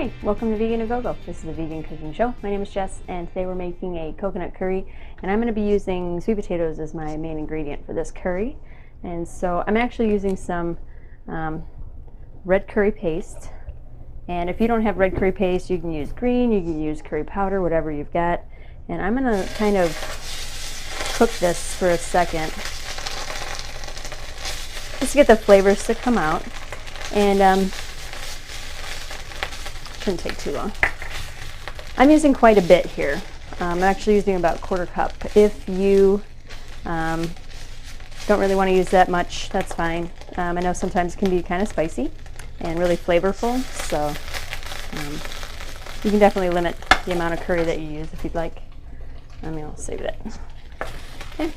Hi, welcome to Vegan A Go Go. This is the Vegan Cooking Show. My name is Jess, and today we're making a coconut curry, and I'm going to be using sweet potatoes as my main ingredient for this curry. And so I'm actually using some red curry paste, and if you don't have red curry paste, you can use green, you can use curry powder, whatever you've got. And I'm going to kind of cook this for a second, just to get the flavors to come out. And shouldn't take too long. I'm using quite a bit here. I'm actually using about 1/4 cup. If you don't really want to use that much, that's fine. I know sometimes it can be kind of spicy and really flavorful, so you can definitely limit the amount of curry that you use if you'd like. I'll save that. Okay.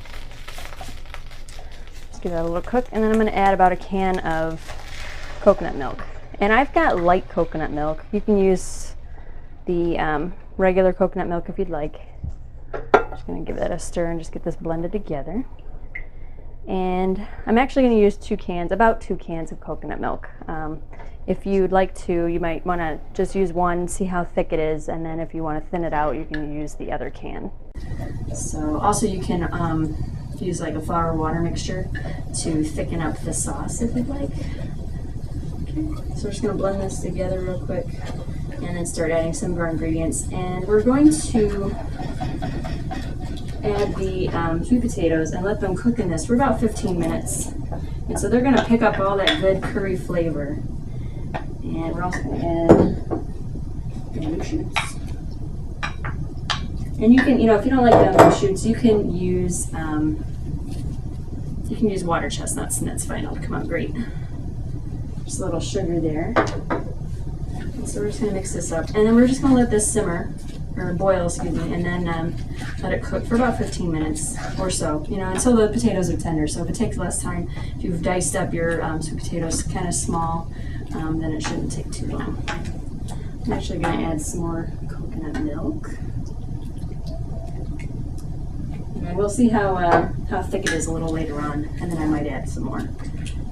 Just give that a little cook, and then I'm going to add about a can of coconut milk. And I've got light coconut milk. You can use the regular coconut milk if you'd like. Just going to give that a stir and just get this blended together. And I'm actually going to use about two cans of coconut milk. If you'd like to, you might want to just use one, see how thick it is, and then if you want to thin it out, you can use the other can. So also you can use like a flour water mixture to thicken up the sauce if you'd like. So we're just going to blend this together real quick and then start adding some of our ingredients. And we're going to add the sweet potatoes and let them cook in this for about 15 minutes. And so they're going to pick up all that good curry flavor. And we're also going to add bamboo shoots. And you can, if you don't like bamboo shoots, you can use water chestnuts, and that's fine. It'll come out great. Just a little sugar there. And so we're just going to mix this up. And then we're just going to let this simmer, or boil, excuse me, and then let it cook for about 15 minutes or so, until the potatoes are tender. So if it takes less time, if you've diced up your sweet potatoes kind of small, then it shouldn't take too long. I'm actually going to add some more coconut milk. And we'll see how thick it is a little later on, and then I might add some more.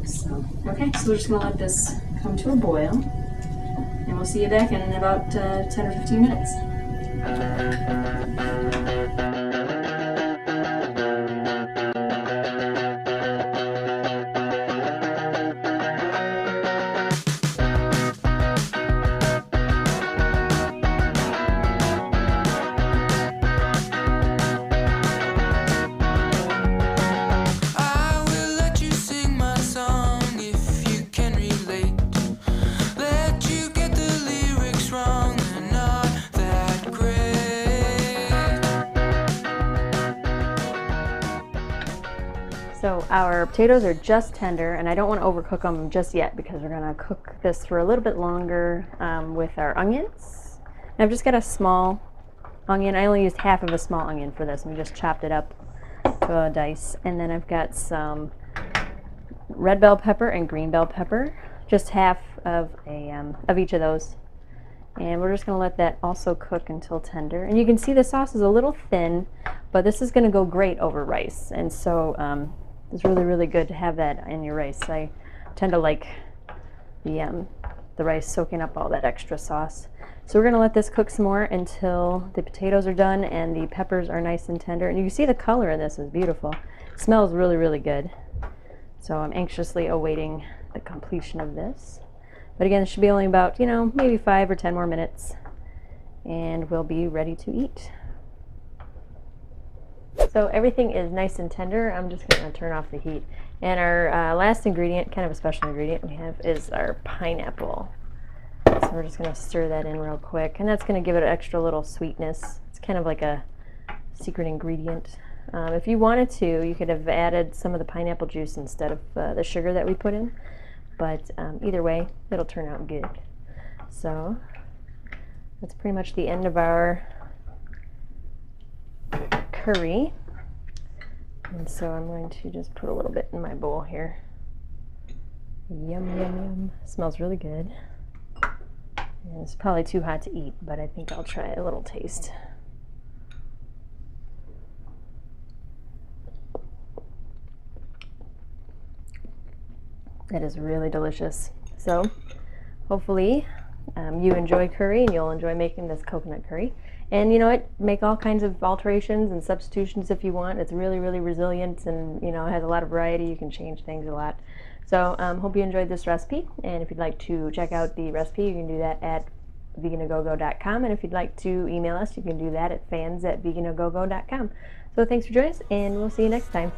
So, okay, so we're just going to let this come to a boil, and we'll see you back in about 10 or 15 minutes. So our potatoes are just tender, and I don't want to overcook them just yet because we're going to cook this for a little bit longer with our onions. And I've just got a small onion. I only used half of a small onion for this, and we just chopped it up to a dice. And then I've got some red bell pepper and green bell pepper, just half of each of those. And we're just going to let that also cook until tender. And you can see the sauce is a little thin, but this is going to go great over rice. And so it's really, really good to have that in your rice. I tend to like the rice soaking up all that extra sauce. So we're going to let this cook some more until the potatoes are done and the peppers are nice and tender. And you can see the color of this is beautiful. It smells really, really good. So I'm anxiously awaiting the completion of this. But again, it should be only about, maybe 5 or 10 more minutes, and we'll be ready to eat. So everything is nice and tender. I'm just going to turn off the heat. And our last ingredient, kind of a special ingredient we have, is our pineapple. So we're just going to stir that in real quick, and that's going to give it an extra little sweetness. It's kind of like a secret ingredient. If you wanted to, you could have added some of the pineapple juice instead of the sugar that we put in. But either way, it'll turn out good. So that's pretty much the end of our curry. And so I'm going to just put a little bit in my bowl here. Yum, yum, yum. Smells really good. And it's probably too hot to eat, but I think I'll try a little taste. It is really delicious. So hopefully you enjoy curry and you'll enjoy making this coconut curry. And you know what, make all kinds of alterations and substitutions if you want. It's really, really resilient, and you know, it has a lot of variety. You can change things a lot. So hope you enjoyed this recipe, and if you'd like to check out the recipe, you can do that at veganagogo.com, and if you'd like to email us, you can do that at fans@veganagogo.com. So thanks for joining us, and we'll see you next time.